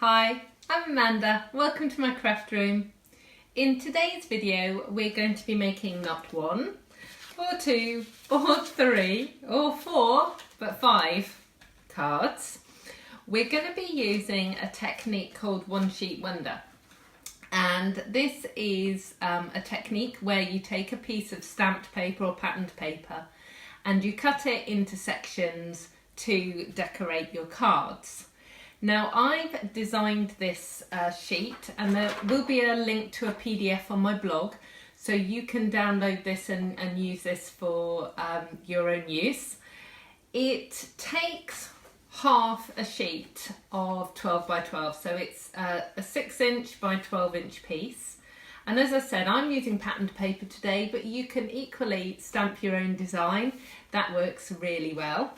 Hi, I'm Amanda. Welcome to my craft room. In today's video, we're going to be making not one, or two, or three, or four, but 5 cards. We're going to be using a technique called One Sheet Wonder. And this is a technique where you take a piece of stamped paper or patterned paper and you cut it into sections to decorate your cards. Now I've designed this sheet, and there will be a link to a PDF on my blog, so you can download this and use this for your own use. It takes half a sheet of 12 by 12, so it's a 6" by 12" piece. And as I said, I'm using patterned paper today, but you can equally stamp your own design. That works really well.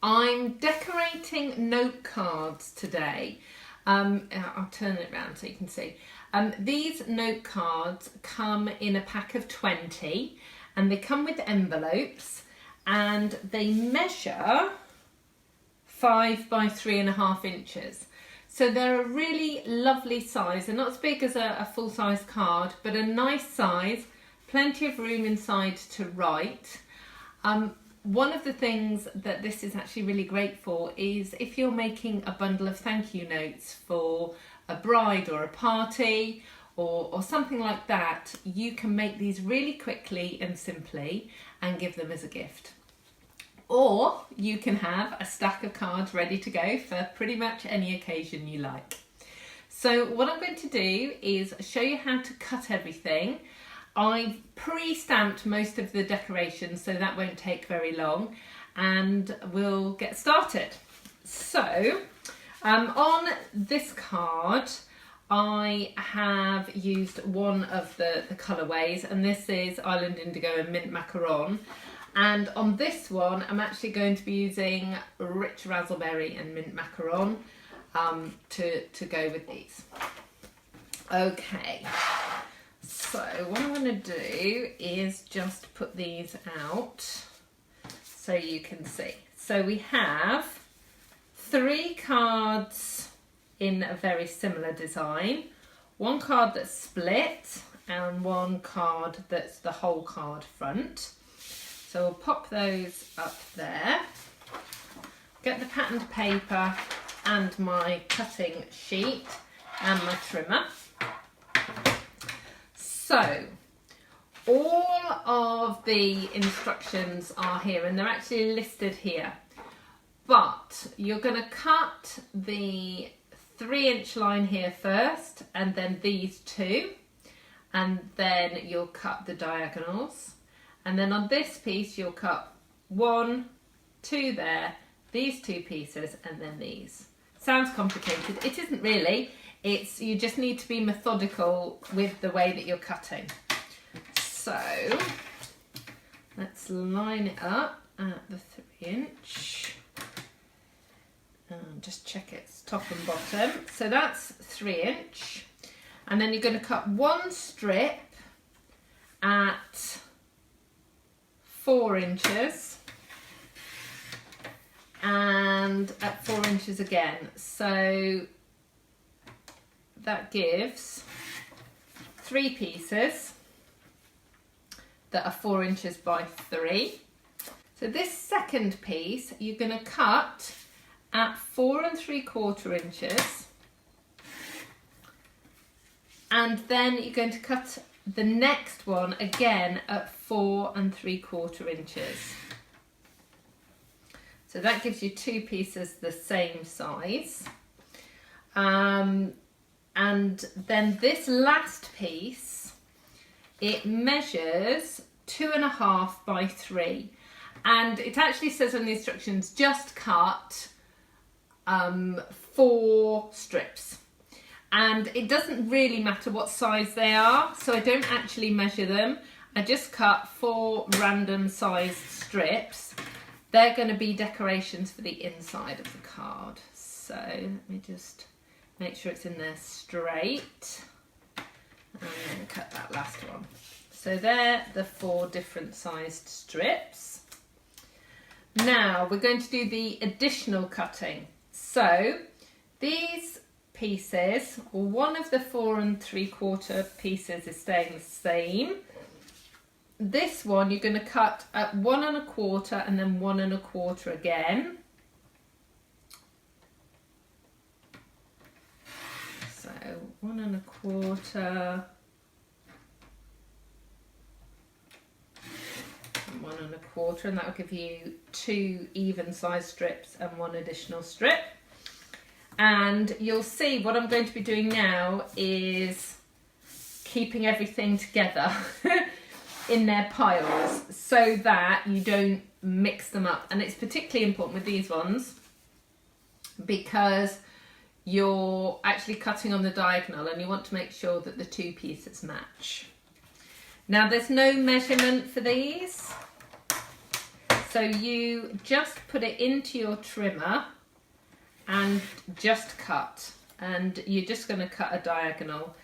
I'm decorating note cards today. I'll turn it around so you can see. These note cards come in a pack of 20 and they come with envelopes and they measure 5 by 3.5 inches. So they're a really lovely size. They're not as big as a full-size card, but a nice size, plenty of room inside to write. One of the things that this is actually really great for is if you're making a bundle of thank you notes for a bride or a party or something like that, you can make these really quickly and simply and give them as a gift. Or you can have a stack of cards ready to go for pretty much any occasion you like. So what I'm going to do is show you how to cut everything. I've pre-stamped most of the decorations, so that won't take very long, and we'll get started. So on this card I have used one of the colourways, and this is Island Indigo and Mint Macaron. And on this one I'm actually going to be using Rich Razzleberry and Mint Macaron to go with these. Okay. So what I'm going to do is just put these out so you can see. So we have 3 cards in a very similar design, 1 card that's split and 1 card that's the whole card front. So we'll pop those up there, get the patterned paper and my cutting sheet and my trimmer. So, all of the instructions are here and they're actually listed here, but you're going to cut the 3" line here first and then these 2, and then you'll cut the diagonals, and then on this piece you'll cut 1, 2 there, these 2 pieces, and then these. Sounds complicated, it isn't really. You just need to be methodical with the way that you're cutting. So let's line it up at the 3". And just check it's top and bottom. So that's 3". And then you're going to cut 1 strip at 4 inches and at 4 inches again. So that gives 3 pieces that are 4 inches by 3. So this second piece you're going to cut at 4 3/4 inches, and then you're going to cut the next one again at 4 3/4 inches. So that gives you 2 pieces the same size. And then this last piece, it measures 2.5 by 3. And it actually says on the instructions, just cut 4 strips. And it doesn't really matter what size they are, so I don't actually measure them. I just cut 4 random sized strips. They're going to be decorations for the inside of the card. So let me just make sure it's in there straight, and then cut that last one. So they're the 4 different sized strips. Now we're going to do the additional cutting. So these pieces, one of the 4 3/4 pieces is staying the same. This one you're going to cut at 1 1/4 and then 1 1/4 again. So 1 1/4 and 1 1/4, and that will give you 2 even size strips and 1 additional strip. And you'll see what I'm going to be doing now is keeping everything together in their piles so that you don't mix them up. And it's particularly important with these ones because you're actually cutting on the diagonal and you want to make sure that the 2 pieces match. Now there's no measurement for these, so you just put it into your trimmer and just cut, and you're just going to cut a diagonal,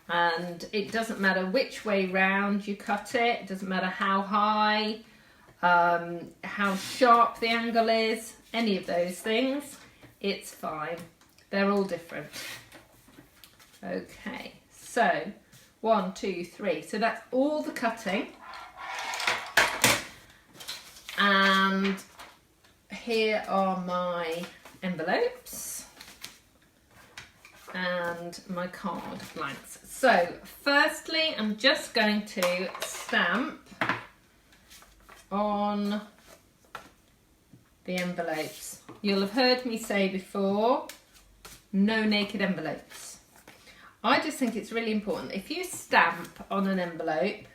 and it doesn't matter which way round you cut it, it doesn't matter how high, how sharp the angle is, any of those things, it's fine, they're all different. Okay, so 1 2 3, so that's all the cutting, and here are my envelopes and my card blanks. So firstly I'm just going to stamp on the envelopes. You'll have heard me say before, no naked envelopes. I just think it's really important. If you stamp on an envelope,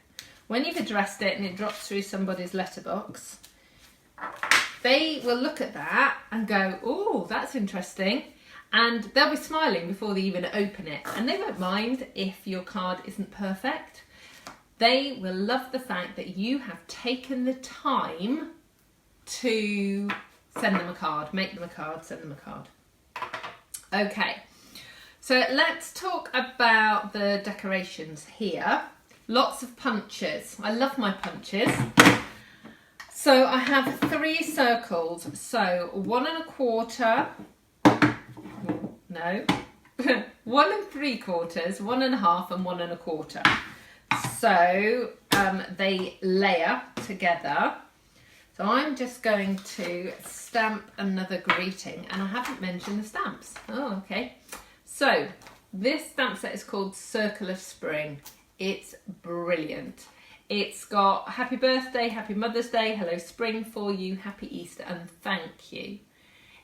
when you've addressed it and it drops through somebody's letterbox, they will look at that and go, oh, that's interesting. And they'll be smiling before they even open it. And they won't mind if your card isn't perfect. They will love the fact that you have taken the time to send them a card, make them a card, send them a card. Okay, so let's talk about the decorations here. Lots of punches. I love my punches. So I have 3 circles, so 1 1/4, no, 1 3/4, 1 1/2 and 1 1/4. So they layer together. So I'm just going to stamp another greeting, and I haven't mentioned the stamps. Oh, okay. So this stamp set is called Circle of Spring. It's brilliant. It's got happy birthday, happy Mother's Day, hello spring for you, happy Easter and thank you.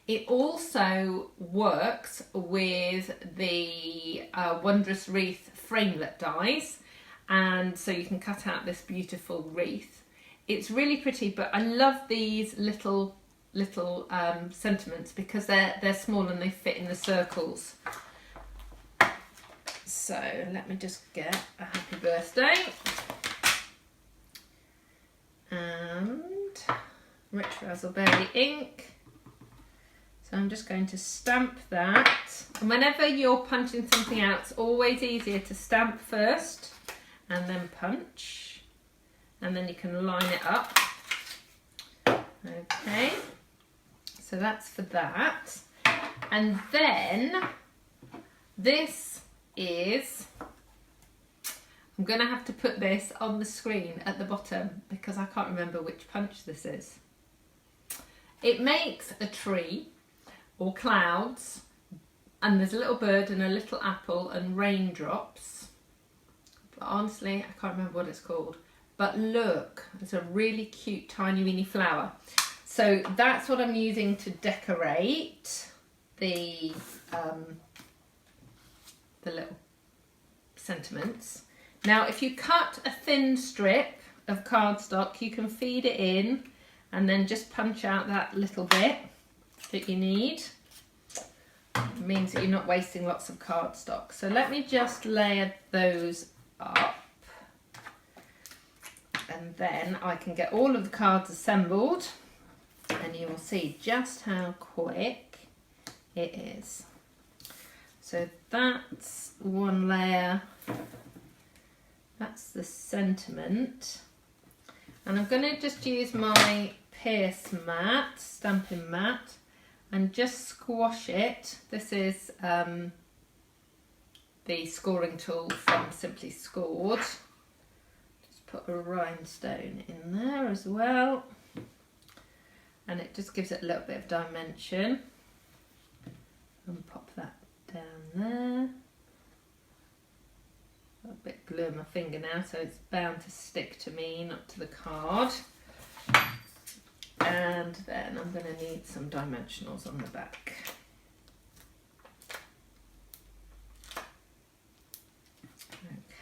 It also works with the Wondrous Wreath framelit dies, and so you can cut out this beautiful wreath. It's really pretty, but I love these little sentiments because they're small and they fit in the circles. So let me just get a happy birthday. And rich raspberry ink. So I'm just going to stamp that. And whenever you're punching something out, it's always easier to stamp first and then punch. And then you can line it up. Okay, so that's for that. And then this is, I'm going to have to put this on the screen at the bottom because I can't remember which punch this is. It makes a tree or clouds, and there's a little bird and a little apple and raindrops. But honestly, I can't remember what it's called. But look, it's a really cute tiny weeny flower. So that's what I'm using to decorate the little sentiments. Now, if you cut a thin strip of cardstock, you can feed it in and then just punch out that little bit that you need. It means that you're not wasting lots of cardstock. So let me just layer those up, and then I can get all of the cards assembled, and you will see just how quick it is. So that's one layer. That's the sentiment. And I'm going to just use my Pierce mat, stamping mat, and just squash it. This is the scoring tool from Simply Scored. Just put a rhinestone in there as well, and it just gives it a little bit of dimension. And pop that down there. Got a bit of glue on my finger now, so it's bound to stick to me, not to the card. And then I'm going to need some dimensionals on the back.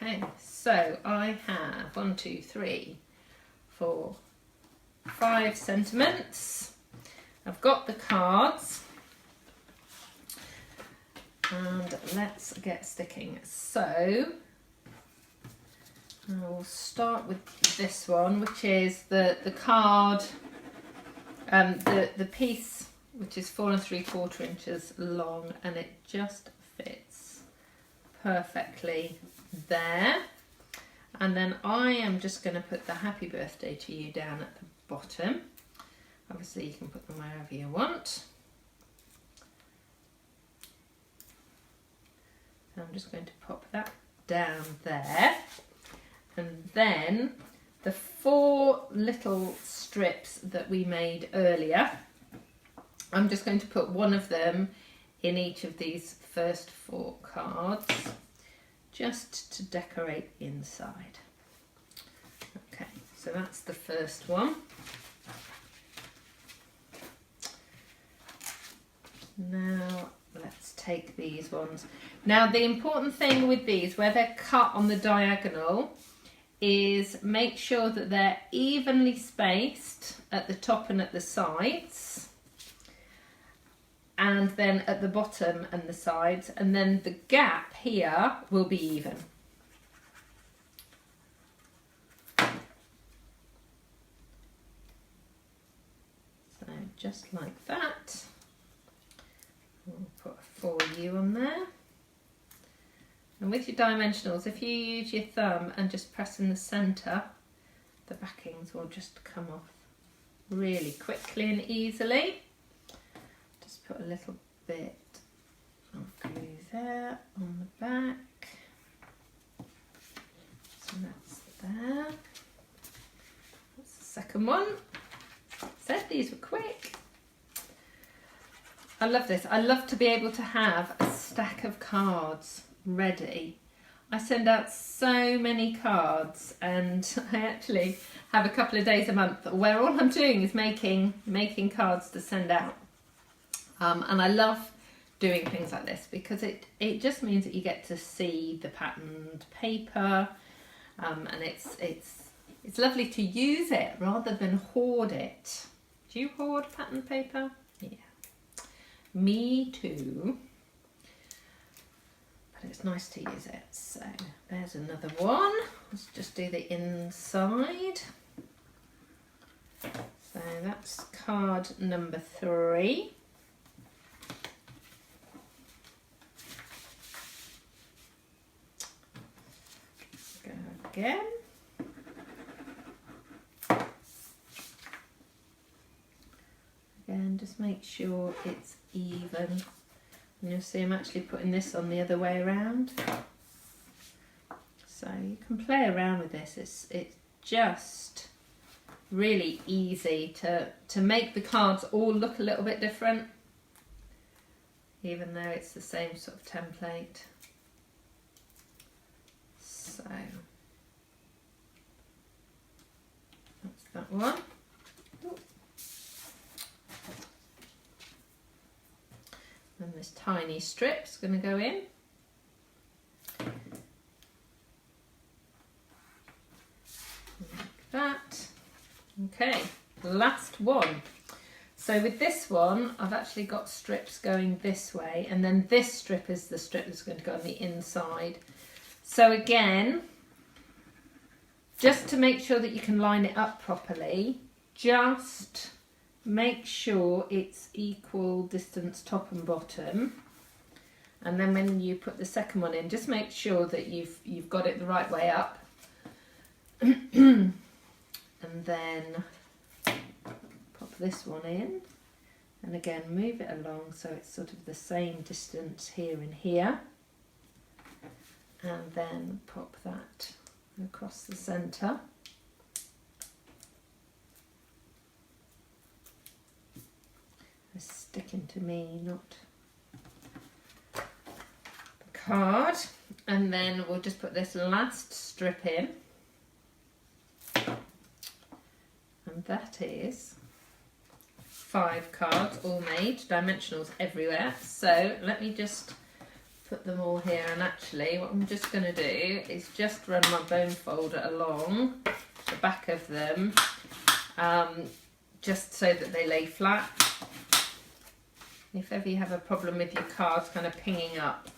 Okay, so I have 1, 2, 3, 4, 5 sentiments. I've got the cards. And let's get sticking. So I will start with this one, which is the card, the piece, which is 4 3/4 inches long, and it just fits perfectly there. And then I am just going to put the happy birthday to you down at the bottom. Obviously you can put them wherever you want. I'm just going to pop that down there, and then the 4 little strips that we made earlier, I'm just going to put one of them in each of these first 4 cards just to decorate inside. Okay, so that's the first one. Now let's take these ones. Now the important thing with these, where they're cut on the diagonal, is make sure that they're evenly spaced at the top and at the sides, and then at the bottom and the sides, and then the gap here will be even. So just like that. We'll put a 4U on there. And with your dimensionals, if you use your thumb and just press in the centre, the backings will just come off really quickly and easily. Just put a little bit of glue there on the back. So that's there. That's the second one. Said these were quick. I love this. I love to be able to have a stack of cards ready. I send out so many cards, and I actually have a couple of days a month where all I'm doing is making cards to send out. And I love doing things like this because it just means that you get to see the patterned paper, and it's lovely to use it rather than hoard it. Do you hoard patterned paper? Yeah. Me too, but it's nice to use it. So there's another one. Let's just do the inside. So that's card number 3. Go again. Again, just make sure it's even. And you'll see I'm actually putting this on the other way around. So you can play around with this. It's just really easy to make the cards all look a little bit different, even though it's the same sort of template. So that's that one. And this tiny strip's going to go in. Like that. Okay, last one. So with this one, I've actually got strips going this way, and then this strip is the strip that's going to go on the inside. So again, just to make sure that you can line it up properly, just make sure it's equal distance top and bottom, and then when you put the second one in, just make sure that you've got it the right way up. And then pop this one in, And again, move it along so it's sort of the same distance here and here. And then pop that across the centre. It's sticking to me, not the card. And then we'll just put this last strip in. And that is 5 cards all made, dimensionals everywhere. So let me just put them all here, and actually what I'm just going to do is just run my bone folder along the back of them, just so that they lay flat. If ever you have a problem with your cards kind of pinging up,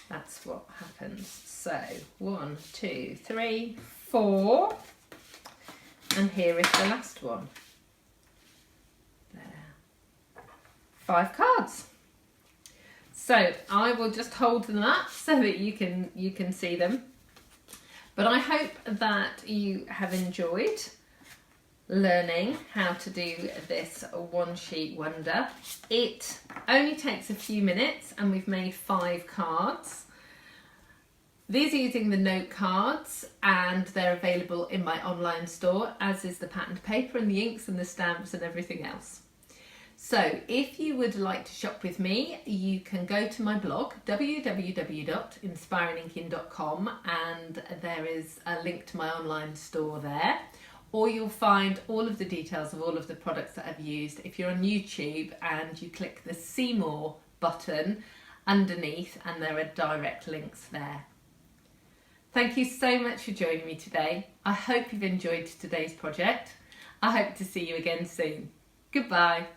that's what happens. So 1, 2, 3, 4, and here is the last one. There, 5 cards. So I will just hold them up so that you can see them. But I hope that you have enjoyed learning how to do this one sheet wonder. It only takes a few minutes and we've made 5 cards. These are using the note cards and they're available in my online store, as is the patterned paper and the inks and the stamps and everything else. So if you would like to shop with me, you can go to my blog www.inspiringinkin.com, and there is a link to my online store there. Or you'll find all of the details of all of the products that I've used if you're on YouTube and you click the See More button underneath, and there are direct links there. Thank you so much for joining me today. I hope you've enjoyed today's project. I hope to see you again soon. Goodbye.